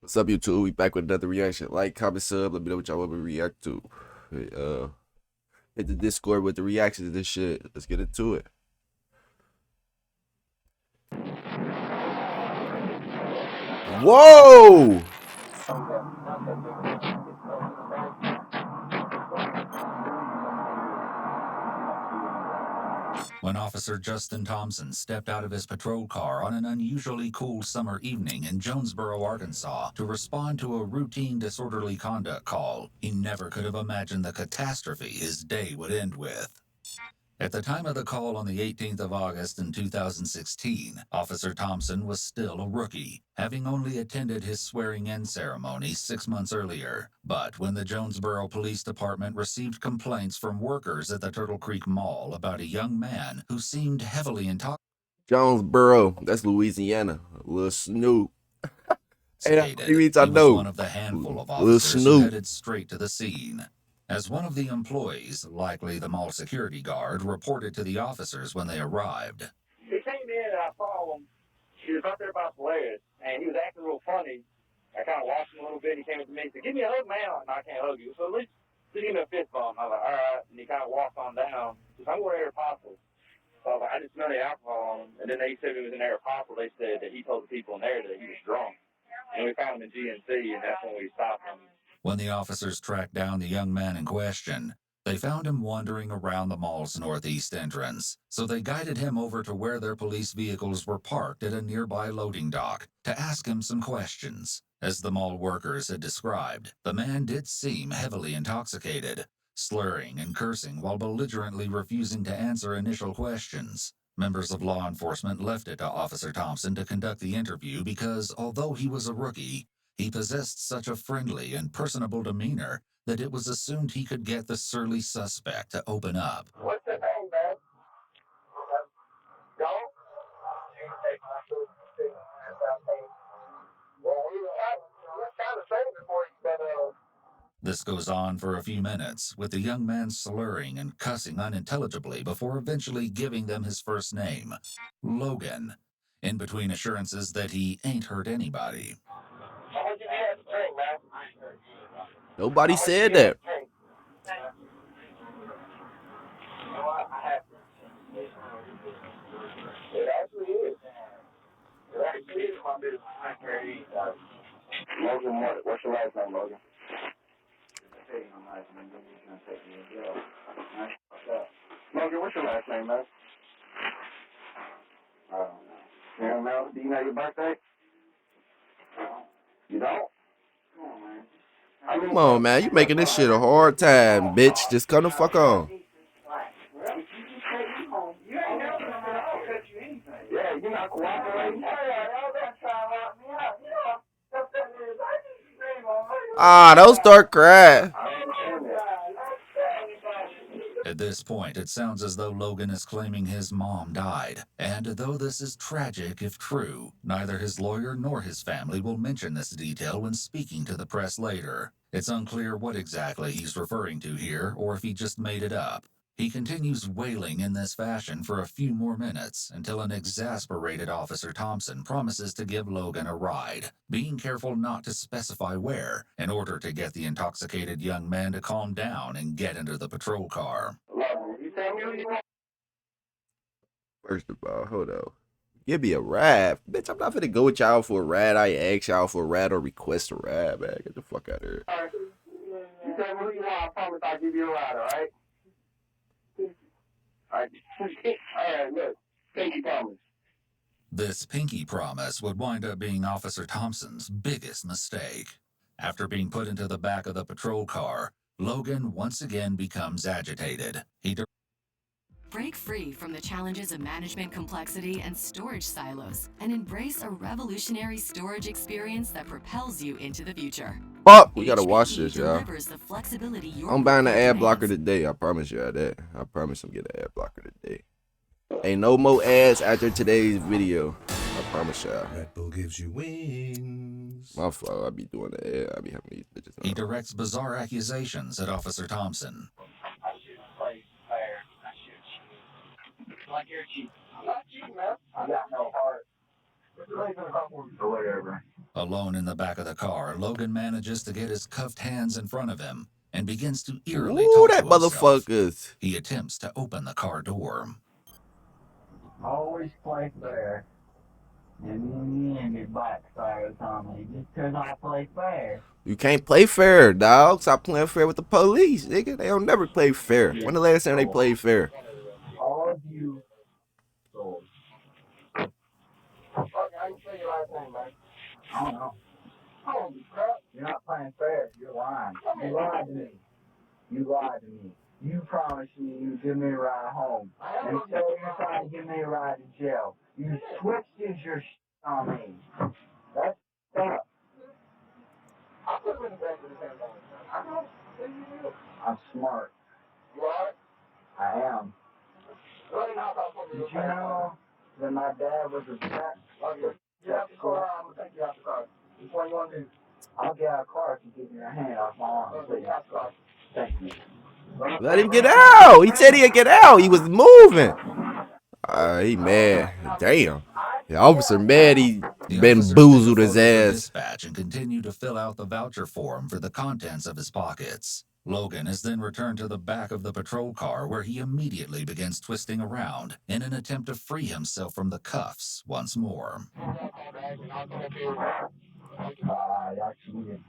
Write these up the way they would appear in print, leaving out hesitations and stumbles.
What's up, YouTube? We back with another reaction. Like, comment, sub. Let me know what y'all want me to react to. Hit the Discord with the reactions to this shit. Let's get into it. Whoa! When Officer Justin Thompson stepped out of his patrol car on an unusually cool summer evening in Jonesboro, Arkansas, to respond to a routine disorderly conduct call, he never could have imagined the catastrophe his day would end with. At the time of the call on the 18th of August in 2016, Officer Thompson was still a rookie, having only attended his swearing-in ceremony 6 months earlier. But when the Jonesboro Police Department received complaints from workers at the Turtle Creek Mall about a young man who seemed heavily Jonesboro. That's Louisiana. Little Snoop. Hey, how many intoxicated, means I he was know? one of the handful of Little officers who Snoop. headed straight to the scene. As one of the employees, likely the mall security guard, reported to the officers when they arrived. He came in and I saw him. He was out there by the legs, and he was acting real funny. I kind of watched him a little bit. He came up to me and said, "Give me a hug, man." I'm like, "No, I can't hug you." So at least give me a fist bump. I was like, "All right." And he kind of walked on down. He said, "I'm going to Aeropostale." So I was like, "I just smell the alcohol on him." And then they said he was in Aeropostale. They said that he told the people in there that he was drunk. And we found him in GNC, and that's when we stopped him. When the officers tracked down the young man in question, they found him wandering around the mall's northeast entrance, so they guided him over to where their police vehicles were parked at a nearby loading dock to ask him some questions. As the mall workers had described, the man did seem heavily intoxicated, slurring and cursing while belligerently refusing to answer initial questions. Members of law enforcement left it to Officer Thompson to conduct the interview because, although he was a rookie, he possessed such a friendly and personable demeanor that it was assumed he could get the surly suspect to open up. What's the name, man? Don't? Well, we were trying to save it for you, but This goes on for a few minutes, with the young man slurring and cussing unintelligibly before eventually giving them his first name, Logan, in between assurances that he ain't hurt anybody. how much you had to drink, man? Nobody How much said you had that. to drink? You know what? I have to. It actually is. It actually is my business. I can't eat. Logan, what's your last name, Logan? Logan, what's your last name, man? I don't know. You don't know? Do you know your birthday? You don't? Come on, man. I mean, Come on, man. You making this shit a hard time, bitch. Just come the fuck on. yeah, you're not cooperating. Ah, don't start crying. At this point, it sounds as though Logan is claiming his mom died. And though this is tragic if true, neither his lawyer nor his family will mention this detail when speaking to the press later. It's unclear what exactly he's referring to here, or if he just made it up. He continues wailing in this fashion for a few more minutes until an exasperated Officer Thompson promises to give Logan a ride, being careful not to specify where, in order to get the intoxicated young man to calm down and get into the patrol car. You tell me who you want. First of all, hold on. Give me a ride. Bitch, I'm not finna go with y'all for a ride. I ask y'all for a ride or request a ride, man. Get the fuck out of here. All right. You tell me who you want. I promise I'll give you a ride, all right? All right. All right, look. Thank you, promise. This pinky promise would wind up being Officer Thompson's biggest mistake. After being put into the back of the patrol car, Logan once again becomes agitated. Break free from the challenges of management complexity and storage silos and embrace a revolutionary storage experience that propels you into the future. Fuck, we gotta watch this, y'all. Delivers the flexibility your I'm buying the workload ad blocker demands. today. I promise y'all that. I promise I'm getting an ad blocker today. Ain't no more ads after today's video. I promise y'all. Red Bull gives you wings. My fault. I be doing the ad. I be having these bitches He on. directs bizarre accusations at Officer Thompson. I should play fair. I should cheat. Like you're cheating. I'm not cheating, man. I got no heart. Or whatever. Alone in the back of the car, Logan manages to get his cuffed hands in front of him and begins to eerily Ooh, talk that to himself. motherfuckers. He attempts to open the car door. Always play fair. And me and your backfires on me just 'cause I play fair. You can't play fair, dog. Stop playing fair with the police, nigga. They don't never play fair. When the last time they played fair? All of you souls. Fuck, how you say your last name, man? I don't know. Holy crap. You're not playing fair. You're lying. You lied to me. You lied to me. You promised me you'd give me a ride home. And so you're trying to give me a ride to jail. You twisted your shit on me. That's tough. I put him in the back of the same thing. I know. What do you do? I'm smart. You are? I am. Did you know that my dad was a vet? Get out the car. I'm going to take you out the car. Which one you want to do? I'll get out of the car if you give me your hand off my arm. Please. Thank you. Let him get out. He said he'd get out. He was moving. He mad. Damn. The officer mad he The officers take a bamboozled his photo for ass. dispatch and continue to fill out the voucher form for the contents of his pockets. Logan is then returned to the back of the patrol car where he immediately begins twisting around in an attempt to free himself from the cuffs once more. I cheated.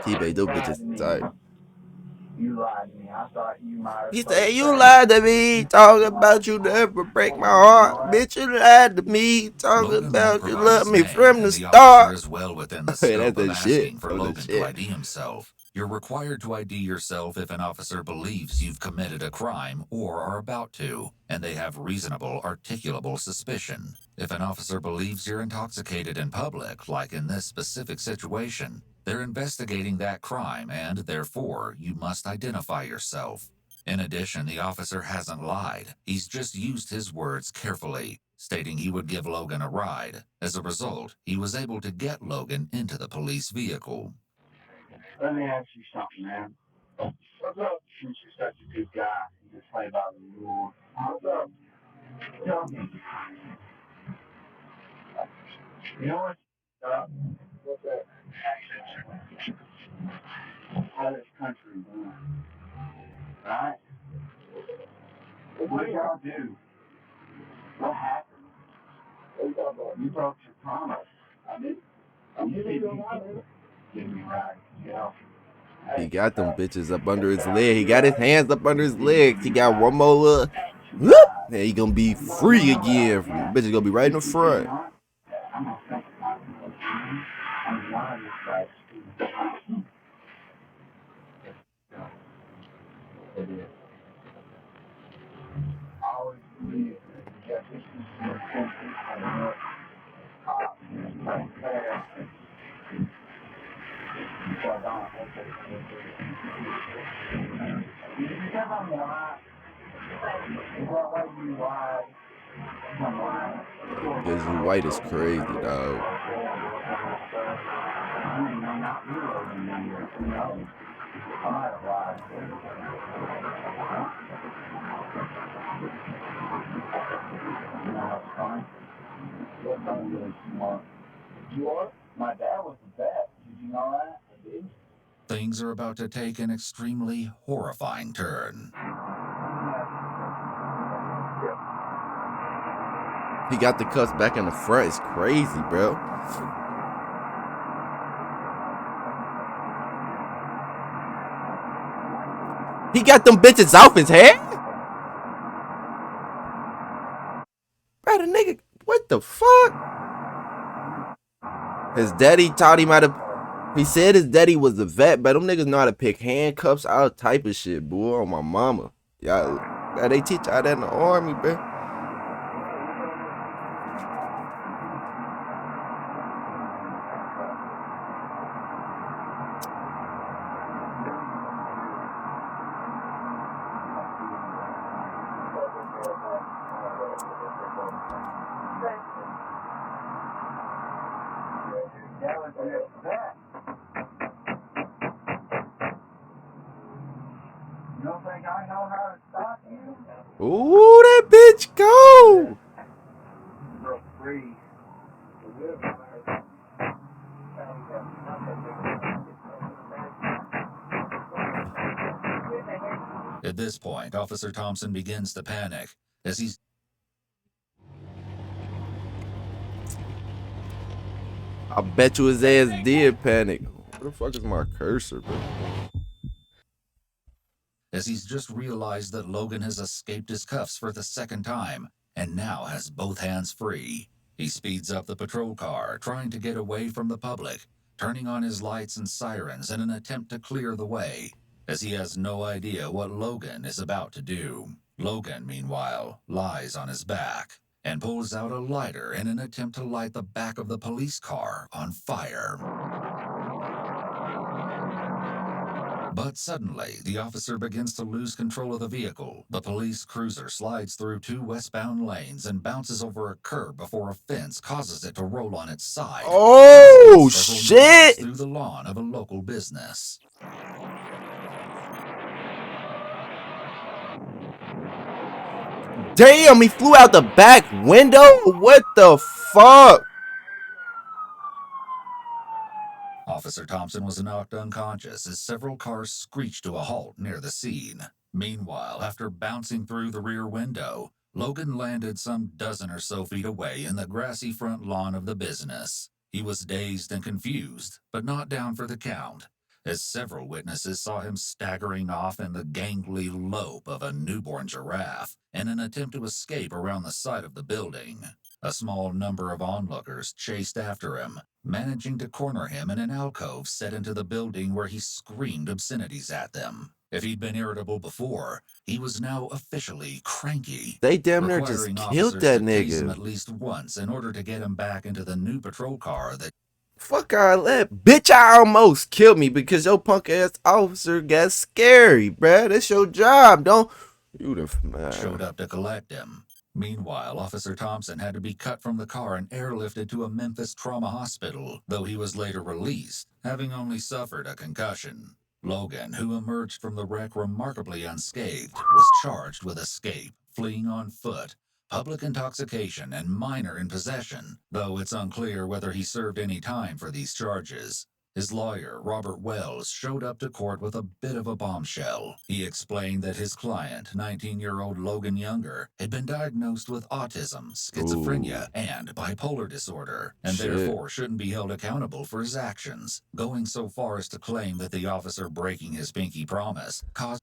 T-Bay, those bitches tight. You lied to me. I thought you might have. He said, you lied to me, talking about you never break my heart. Bitch, you lied to me, talking Logan won't about you provide love his me name, from the and the officer start. is well within the Hey, that's scope of that shit. asking for That's that Logan to shit. ID himself. You're required to ID yourself if an officer believes you've committed a crime or are about to, and they have reasonable, articulable suspicion. If an officer believes you're intoxicated in public, like in this specific situation, they're investigating that crime and, therefore, you must identify yourself. In addition, the officer hasn't lied. He's just used his words carefully, stating he would give Logan a ride. As a result, he was able to get Logan into the police vehicle. Let me ask you something, man. What's up? Since you're such a good guy, you just play by the rules. What's up? Tell me. You know what's up? What's that? How this country runs. Right? What did y'all do? What happened? What you talking about? You broke your promise. I did. You said you give me right. You know? He got them bitches up under his leg. He got his hands up under his legs. He got one more little whoop. And he gonna be free again. Bitches gonna be right in the front. I'm gonna think about it. I'm lying to Christ. It is. I always believe that justice is more simple and more top and more fair. So I don't hope that because I'm lying, well, why you lie? I'm lying. Because you white is crazy, dog. Not real, you know. I might have lied. You know what's funny? You're not really smart. You are? My dad was a vet. Did you know that? I did. Things are about to take an extremely horrifying turn. He got the cuffs back in the front. It's crazy, bro. He got them bitches off his head? Bro, the nigga, what the fuck? His daddy taught him how to. He said his daddy was a vet, but them niggas know how to pick handcuffs, all type of shit, boy, on my mama. Y'all, they teach y'all that in the army, bro. You don't think Ooh, that bitch go. Broke free. At this point, Officer Thompson begins to panic as he's I bet you his ass did panic. Where the fuck is my cursor, bro? just realized that Logan has escaped his cuffs for the second time and now has both hands free. He speeds up the patrol car, trying to get away from the public, turning on his lights and sirens in an attempt to clear the way, as he has no idea what Logan is about to do. Logan, meanwhile, lies on his back and pulls out a lighter in an attempt to light the back of the police car on fire. But suddenly, the officer begins to lose control of the vehicle. The police cruiser slides through two westbound lanes and bounces over a curb before a fence causes it to roll on its side. Oh, Several shit. yards through the lawn of a local business. Damn, he flew out the back window? What the fuck? Officer Thompson was knocked unconscious as several cars screeched to a halt near the scene. Meanwhile, after bouncing through the rear window, Logan landed some dozen or so feet away in the grassy front lawn of the business. He was dazed and confused, but not down for the count, as several witnesses saw him staggering off in the gangly lope of a newborn giraffe in an attempt to escape around the side of the building. A small number of onlookers chased after him, managing to corner him in an alcove set into the building where he screamed obscenities at them. If he'd been irritable before, he was now officially cranky, They damn near just requiring killed officers that to tase him nigga. at least once in order to get him back into the new patrol car that Fuck all that. Bitch, I almost killed me because your punk ass officer got scary, bruh. That's your job, don't you the man. showed up to collect him. Meanwhile, Officer Thompson had to be cut from the car and airlifted to a Memphis trauma hospital, though he was later released, having only suffered a concussion. Logan, who emerged from the wreck remarkably unscathed, was charged with escape, fleeing on foot, public intoxication, and minor in possession, though it's unclear whether he served any time for these charges. His lawyer, Robert Wells, showed up to court with a bit of a bombshell. He explained that his client, 19-year-old Logan Younger, had been diagnosed with autism, schizophrenia, and bipolar disorder, and Shit. therefore shouldn't be held accountable for his actions, going so far as to claim that the officer breaking his pinky promise caused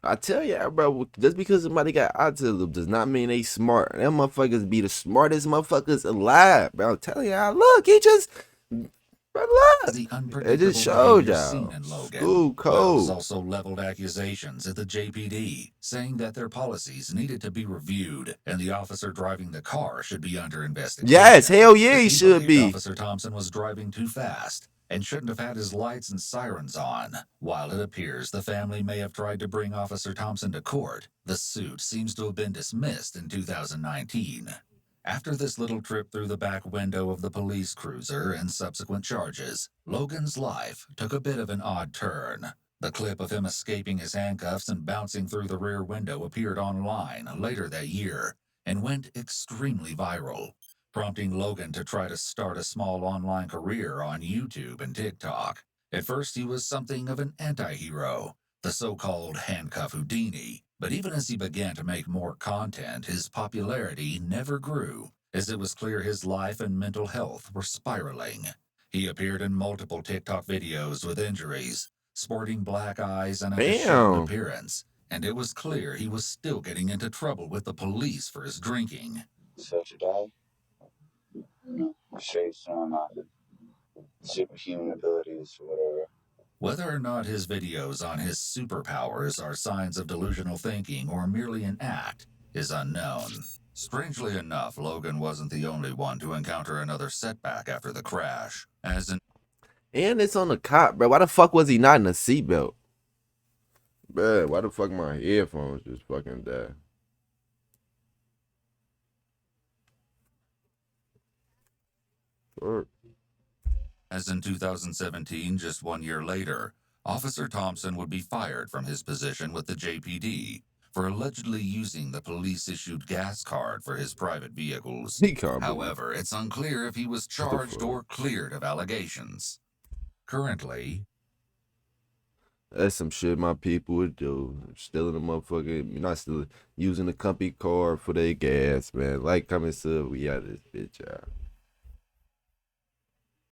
I tell ya, bro, just because somebody got autism does not mean they smart. Them motherfuckers be the smartest motherfuckers alive, bro. I'm telling y'all, look, he just, bro, look. the It unpredictable just showed behavior seen y'all. in Logan. School Wells code. also leveled accusations at the JPD, saying that their policies needed to be reviewed and the officer driving the car should be under investigation. Yes, hell yeah, As he should believed be. Officer Thompson was driving too fast and shouldn't have had his lights and sirens on. While it appears the family may have tried to bring Officer Thompson to court, the suit seems to have been dismissed in 2019. After this little trip through the back window of the police cruiser and subsequent charges, Logan's life took a bit of an odd turn. The clip of him escaping his handcuffs and bouncing through the rear window appeared online later that year and went extremely viral, prompting Logan to try to start a small online career on YouTube and TikTok. At first, he was something of an anti-hero, the so-called handcuff Houdini. But even as he began to make more content, his popularity never grew, as it was clear his life and mental health were spiraling. He appeared in multiple TikTok videos with injuries, sporting black eyes and a disheveled Damn. appearance, and it was clear he was still getting into trouble with the police for his drinking. Such a guy. Straight from superhuman abilities or whatever. Whether or not his videos on his superpowers are signs of delusional thinking or merely an act is unknown. Strangely enough, Logan wasn't the only one to encounter another setback after the crash, as in And it's on the cop, bro. Why the fuck was he not in a seatbelt? Bro, why the fuck my headphones just fucking died? Fuck. As in 2017, just 1 year later, Officer Thompson would be fired from his position with the JPD for for allegedly using the police-issued gas card for his private vehicles. He can't believe. However, it's unclear if he was What the charged fuck? or cleared of allegations. Currently, That's some shit my people would do. Stealing a motherfucker, not stealing, using the company card for their gas, man. Like, comment, sub, we out of this bitch, y'all.